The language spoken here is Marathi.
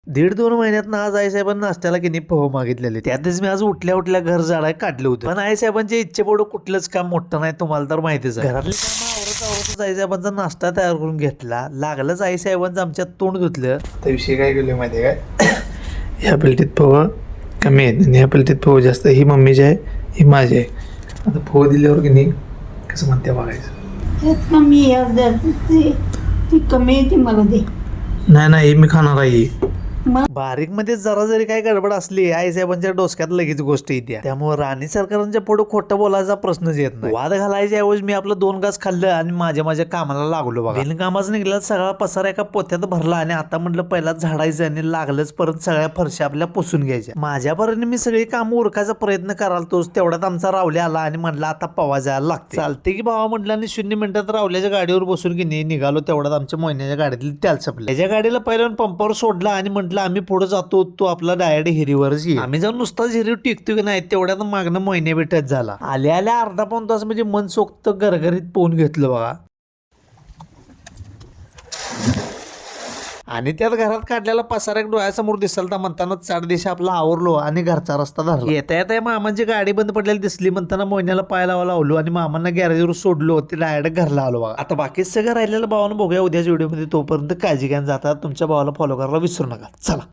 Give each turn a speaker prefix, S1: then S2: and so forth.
S1: 1.5-2 महिन्यात आज आईसाहेबांना नाश्त्याला की नाही पोहे मागितलेले. त्यातच मी आज उठल्या उठल्या घर झाडाय काढलं होतं. पण आईसाहेबांच्या इच्छेपुढे कुठलंच काम मोठं नाही, तुम्हाला तर माहितीच आहे. घरातली कामं आवरत आवरतच आईसाहेबांचा नाश्ता तयार करून घेतला. लागलंच आईसाहेबांचं आमच्यात तोंड धुतलं.
S2: त्या विषयी काय केलं माहिती आहे काय? ह्या पिलटीत पोहा कमी आहेत आणि ह्या पिलटीत पोहा जास्त. ही मम्मीची आहे, ही माझी आहे. आता पोहा दिल्यावर की नाही कसं म्हणते बघायचं.
S3: यात कमी ती कमी आहे ती मला दे.
S2: नाही मी खाणार आहे.
S1: बारीक मध्ये जरा जरी काही गडबड असली आईसाहेबांच्या डोसक्यात लगेच गोष्ट येते. त्यामुळे राणी सरकारांच्या पुढे खोटं बोलायचा प्रश्नच येत नाही. वाद घालायच्या ऐवजी मी आपलं 2 घास खाल्लं आणि माझ्या कामाला लागलो बघा. बिनकामाच निघाला सगळा पसारा एका पोत्यात भरला आणि आता म्हटलं पहिला झाडायचं आणि लागलंच परत सगळ्या फरशा आपल्या पुसून घ्यायच्या. माझ्यापर्यंत मी सगळी कामं उरकायचा प्रयत्न कराल तोच तेवढ्यात आमचा रावल्या आला आणि म्हणला आता पवा जायला लागते. चालते की भावा म्हटलं आणि 0 मिनिटात रावल्याच्या गाडीवर बसून की नाही निघालो. तेवढ्यात आमच्या महिन्याच्या गाडीतली तेल संपलं. त्याच्या गाडीला पहिल्या पंपावर सोडला आणि म्हटलं आम्ही पुढे जातो, तो आपला डायरेक्ट हिरीवरच येईल. आम्ही जाऊन नुसताच हिरीवर टिकतो की नाही तेवढ्यात मागणं महिने भेटत झाला. आल्या अर्धा पाऊण तास म्हणजे मन सोक्त गरगरीत पोहून घेतलं बघा. आणि त्यात घरात काढलेला पसारा एक डोळ्यासमोर दिसला तर म्हणताना चार दिशा आपला आवरलो आणि घरचा रस्ता धरला. येता मामांची गाडी बंद पडलेली दिसली म्हणताना मोहिन्याला पाय लावलो आणि मामांना गॅरेजवर सोडलो. ते डायरेक्ट घरला आलो बघा. आता बाकी सगळं राहिलेलं भावानं बघूया उद्याच्या व्हिडिओमध्ये. तोपर्यंत काळजी घ्या. जाता तुमच्या भावाला फॉलो करायला विसरू नका. चला.